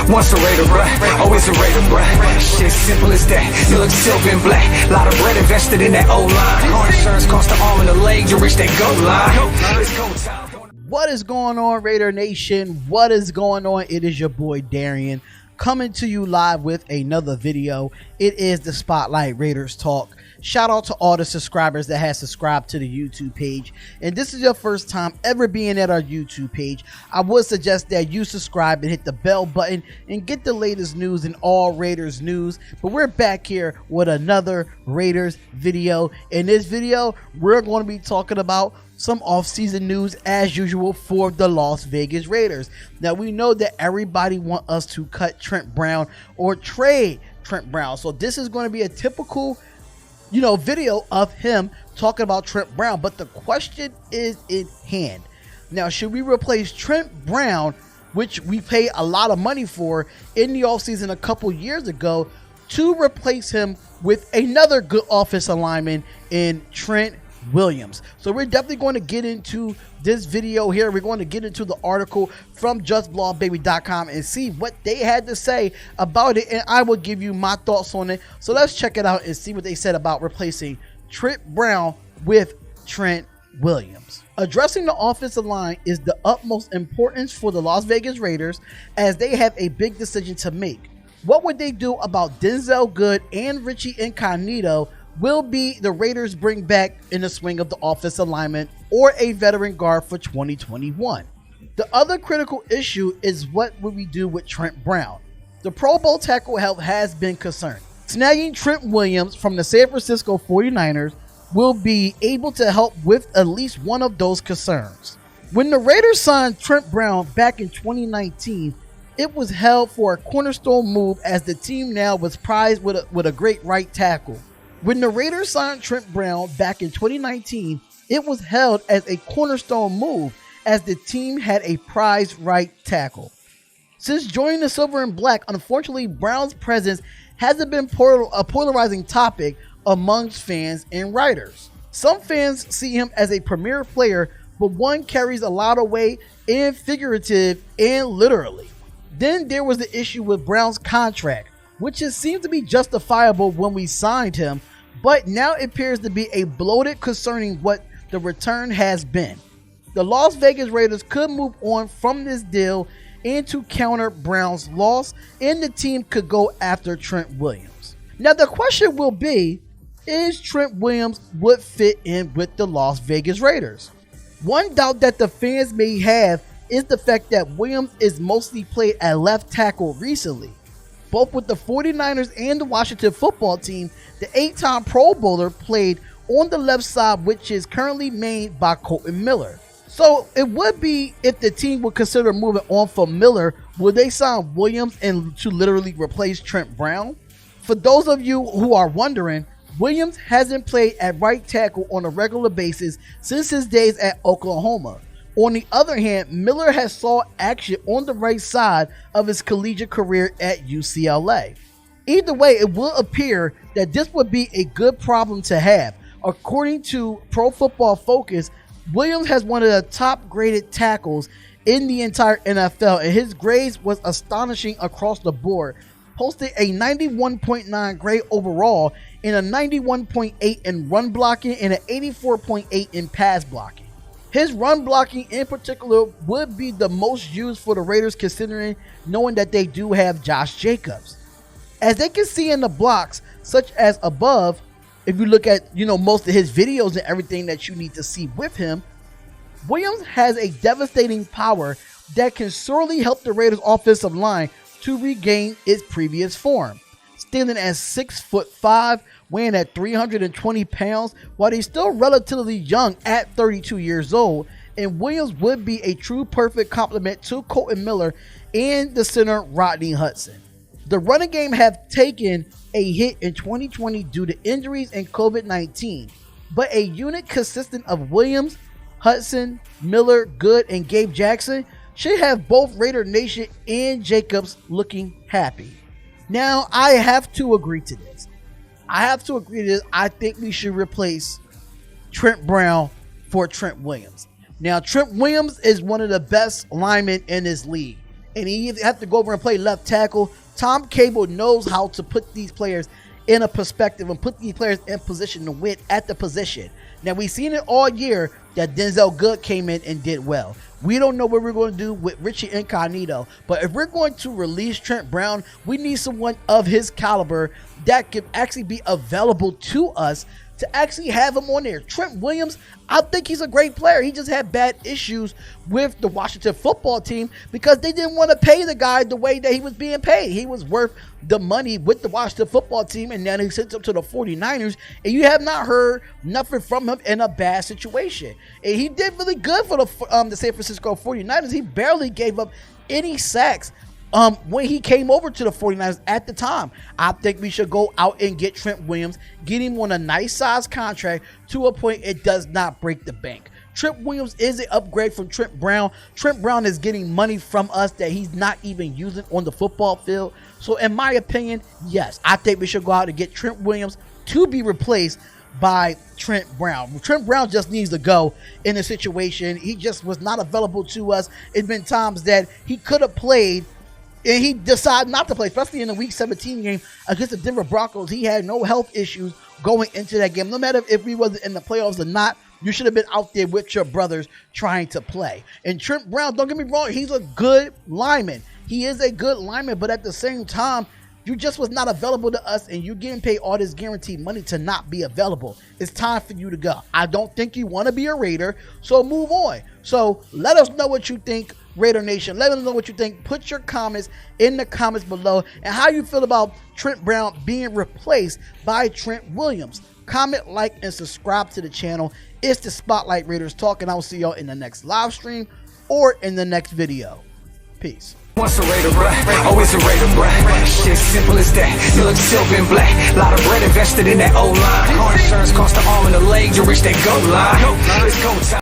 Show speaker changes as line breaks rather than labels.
Once a Raider, bruh, always a Raider, bruh. Shit simple as that. You look silver and black. Lot of bread invested in that O-line. Car insurance cost an arm and a leg to reach that goal line. It's go time.
What is going on, Raider Nation? What is going on? It is your boy Darian coming to you live with another video. It is the Spotlight Raiders Talk. Shout out to all the subscribers that have subscribed to the YouTube page. And this is your first time ever being at our YouTube page. I would suggest that you subscribe and hit the bell button and get the latest news in all Raiders news. But we're back here with another Raiders video. In this video, we're going to be talking about some off-season news as usual for the Las Vegas Raiders. Now, we know that everybody wants us to cut Trent Brown or trade Trent Brown. So this is going to be a typical video of him talking about Trent Brown, but the question is in hand. Now, should we replace Trent Brown, which we paid a lot of money for in the offseason a couple years ago, to replace him with another good offensive lineman in Trent Williams? So we're definitely going to get into this video here. We're going to get into the article from justblogbaby.com and see what they had to say about it, and I will give you my thoughts on it. So let's check it out and see what they said about replacing Trent Brown with Trent Williams. Addressing the offensive line is the utmost importance for the Las Vegas Raiders as they have a big decision to make. What would they do about Denzelle Good and Richie Incognito? Will be the Raiders bring back in the swing of the offensive lineman or a veteran guard for 2021. The other critical issue is what will we do with Trent Brown? The Pro Bowl tackle health has been concerned. Snagging Trent Williams from the San Francisco 49ers will be able to help with at least one of those concerns. When the Raiders signed Trent Brown back in 2019, it was held for a cornerstone move as the team now was prized with a great right tackle. When the Raiders signed Trent Brown back in 2019, it was held as a cornerstone move as the team had a prized right tackle. Since joining the Silver and Black, unfortunately, Brown's presence hasn't been a polarizing topic amongst fans and writers. Some fans see him as a premier player, but one carries a lot of weight and figurative and literally. Then there was the issue with Brown's contract, which seemed to be justifiable when we signed him, but now it appears to be a bloated concerning what the return has been. The Las Vegas Raiders could move on from this deal and to counter Brown's loss, and the team could go after Trent Williams. Now the question will be, is Trent Williams would fit in with the Las Vegas Raiders? One doubt that the fans may have is the fact that Williams is mostly played at left tackle recently. Both with the 49ers and the Washington football team, the 8-time Pro Bowler played on the left side, which is currently made by Colton Miller. So it would be, if the team would consider moving on from Miller, would they sign Williams and to literally replace Trent Brown? For those of you who are wondering, Williams hasn't played at right tackle on a regular basis since his days at Oklahoma. On the other hand, Miller has saw action on the right side of his collegiate career at UCLA. Either way, it will appear that this would be a good problem to have. According to Pro Football Focus, Williams has one of the top graded tackles in the entire NFL, and his grades was astonishing across the board, posting a 91.9 grade overall and a 91.8 in run blocking and an 84.8 in pass blocking. His run blocking in particular would be the most used for the Raiders, considering knowing that they do have Josh Jacobs. As they can see in the blocks, such as above, if you look at most of his videos and everything that you need to see with him, Williams has a devastating power that can sorely help the Raiders offensive line to regain its previous form. Standing at 6'5", weighing at 320 pounds, while he's still relatively young at 32 years old, and Williams would be a true perfect complement to Colton Miller and the center Rodney Hudson. The running game have taken a hit in 2020 due to injuries and COVID-19, but a unit consistent of Williams, Hudson, Miller, Good, and Gabe Jackson should have both Raider Nation and Jacobs looking happy. Now, I have to agree to this. I think we should replace Trent Brown for Trent Williams. Now, Trent Williams is one of the best linemen in this league. and he either have to go over and play left tackle. Tom Cable knows how to put these players in a perspective and put these players in position to win at the position. Now, we've seen it all year that Denzelle Good came in and did well. We don't know what we're going to do with Richie Incognito, but if we're going to release Trent Brown, we need someone of his caliber that can actually be available to us to actually have him on there. Trent Williams, I think he's a great player. He just had bad issues with the Washington football team because they didn't want to pay the guy the way that he was being paid. He was worth the money with the Washington football team, and then he sits up to the 49ers, and you have not heard nothing from him in a bad situation. And he did really good for the San Francisco 49ers. He barely gave up any sacks when he came over to the 49ers at the time. I think we should go out and get Trent Williams, get him on a nice size contract to a point it does not break the bank. Trent Williams is an upgrade from Trent Brown. Trent Brown is getting money from us that he's not even using on the football field. So in my opinion, yes, I think we should go out and get Trent Williams to be replaced by Trent Brown. Trent Brown just needs to go in a situation. He just was not available to us. It's been times that he could have played and he decided not to play, especially in the Week 17 game against the Denver Broncos. He had no health issues going into that game. No matter if we wasn't in the playoffs or not, you should have been out there with your brothers trying to play. And Trent Brown, don't get me wrong, he's a good lineman. He is a good lineman, but at the same time, you just was not available to us, and you're getting paid all this guaranteed money to not be available. It's time for you to go. I don't think you want to be a Raider, so move on. So let us know what you think, Raider Nation. Let us know what you think. Put your comments in the comments below and how you feel about Trent Brown being replaced by Trent Williams. Comment, like, and subscribe to the channel. It's the Spotlight Raiders Talk, and I will see y'all in the next live stream or in the next video. Peace.
Once a Raider, bruh, always a Raider, bruh. Shit simple as that. You look silver and black. Lot of bread invested in that O-line. Car insurance cost the arm and the leg to reach that goal line. It's go time.